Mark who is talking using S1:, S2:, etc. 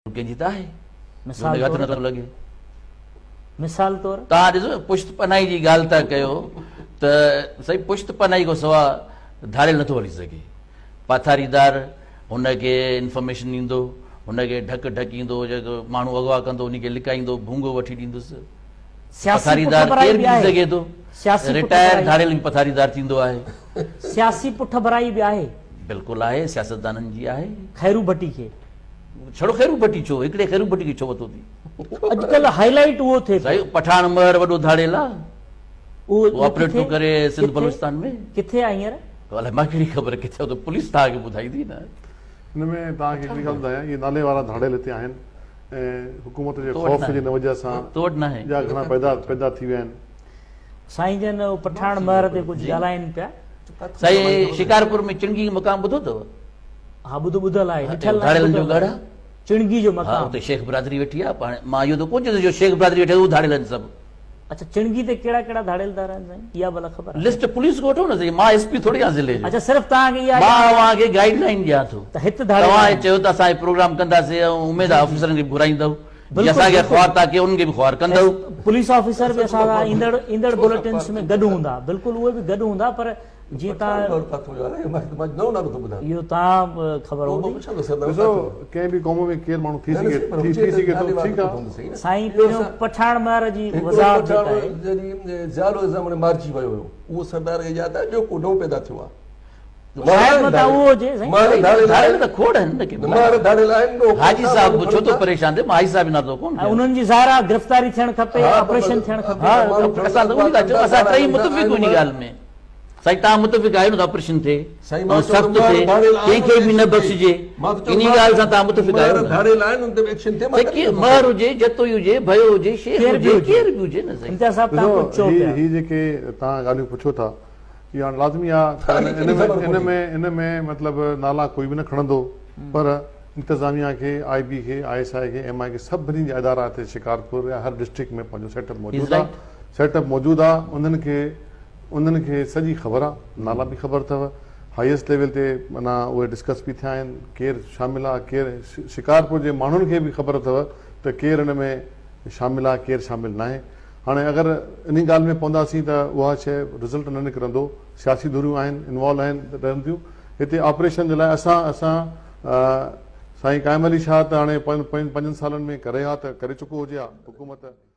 S1: कंहिंजी त आहे,
S2: मिसाल
S1: हथ
S2: तौर
S1: नथो लॻे।
S2: मिसाल तौर
S1: तव्हां ॾिसो पुश्त पनाही जी ॻाल्हि था कयो त सही, पुश्त पनाही खां सवाइ धारियल नथो हली सघे। पाथारीदार हुनखे इंफॉर्मेशन ॾींदो, हुनखे ढकींदो, जेको माण्हू अगवा कंदो उनखे लिकाईंदो, भूंगो वठी ॾींदुसि। पथारीदार केरु बि थी सघे थो, रिटायर धारियल बि पथारीदार थींदो आहे।
S2: सियासी पुठ भराई बि आहे,
S1: बिल्कुलु आहे, सियासतदाननि जी आहे।
S2: खैरू भट्टी खे
S1: छड़ो खैरू भट्टी छो, हिकिड़े खैरू भट्टी खे छो वरितो थी?
S2: अॼुकल्ह हाईलाइट उहो थिए
S1: साईं, पठान महर वॾो धाड़ेल आहे,
S2: उहो
S1: ऑपरेट थो करे सिंध बलूचिस्तान में।
S2: किथे आहे हींअर?
S1: अलाए मां कहिड़ी ख़बर किथे, तो पुलिस तव्हांखे ॿुधाईंदी न।
S3: हिन में तव्हांखे हिकिड़ी ॻाल्हि ॿुधायां, इहे नाले वारा धाड़ेल हिते आहिनि ऐं हुकूमत जे ख़ौफ़ जे वजह सां
S1: तो वटि न आहे,
S3: जा घणा पैदा थी विया आहिनि।
S2: साईं जन पठान महर ते कुझु ॻाल्हाइनि पिया।
S1: साईं शिकारपुर में चिणगी मक़ाम ॿुधो अथव?
S2: हा, ॿुधल आहे, ॾिठल
S1: धाड़ेलनि जो गढ़ आहे,
S2: चिणगी जो
S1: हा,
S2: मक़ाम।
S1: उते शेख बिरादरी वेठी आहे। पाण मां इहो त कोन चयो शेख बिरादरी वेठी आहे, उहे धाड़ेल आहिनि सभु।
S2: अच्छा, चिणगी ते कहिड़ा कहिड़ा धाड़ेलदार आहिनि साईं, इहा भला ख़बर आहे?
S1: लिस्ट पुलिस को वठो न साईं, मां एसपी थोरी आहियां ज़िले जो।
S2: अच्छा, सिर्फ़ु तव्हांखे इहा
S1: मां तव्हांखे गाइडलाइन ॾियां थो।
S2: त हिते धाड़ेल
S1: तव्हां चयो त असां प्रोग्राम कंदासीं ऐं उमेद आहे ऑफिसरनि खे बि घुराईंदव, जीअं असांखे ख़्वार था कयो उन्हनि खे बि ख़्वार कंदव।
S2: पुलिस ऑफिसर बि असां सां ईंदड़ बुलेटिन्स में गॾु हूंदा, बिल्कुलु उहे बि गॾु हूंदा, पर जीअं तव्हां इहो तव्हां ख़बर हूंदी।
S3: ॾिसो, कंहिं बि क़ौम में केरु माण्हू थी सघे थो, ठीकु आहे।
S2: साईं, पहिरियों पठान महर जी वज़ाहत जेका आहे,
S4: जॾहिं ज़ाल ज़माने मारिजी वियो हुयो, उहो सरदार खे यादि आहे, ॿियो को नओं पैदा थियो आहे।
S1: हाजी साहब छो थो परेशान थिए? हाजी साहब नथो कोन,
S2: उन्हनि जी ज़ाहिर आहे गिरफ़्तारी थियणु खपे, ऑपरेशन थियणु खपे।
S1: असां त उन था चऊं, असां टई मुतफ़िक़ उन ॻाल्हि में। साईं, तव्हां मुतफ़िक़ आहियो न त ऑपरेशन थिए, सख़्तु थिए, कंहिंखे बि न बख़्शिजे, इन ॻाल्हि सां तव्हां मुतफ़िक़ आहियो न? महर हुजे, जतोई हुजे, भयो हुजे, शेर हुजे, केर बि हुजे न। साईं,
S3: ही जेके तव्हां ॻाल्हियूं पुछो था, इहा लाज़मी आहे। इन में मतिलबु नाला कोई बि न खणंदो, पर इंतिज़ामिया खे, IB खे, ISI खे, MI खे, सभिनी जा इदारा हिते शिकारपुर या हर डिस्ट्रिक्ट में पंहिंजो सेटअप मौजूदु आहे। उन्हनि खे सॼी ख़बर आहे, नाला बि ख़बर अथव, हाईएस्ट लेवल ते माना उहे डिस्कस बि थिया आहिनि, केरु शामिल आहे, केरु शिकारपुर जे माण्हुनि खे बि ख़बर अथव त केरु हिन में शामिल आहे, केरु शामिल न आहे। हाणे अगरि इन ॻाल्हि में पवंदासीं त उहा शइ रिज़ल्ट न निकिरंदो, सियासी धुरियूं आहिनि, इन्वॉल्व आहिनि, रहनि थियूं हिते। ऑपरेशन जे लाइ असां साईं क़ाइम अली शाह त हाणे 5 सालनि में करे हा, त करे चुको हुजे हा हुकूमत।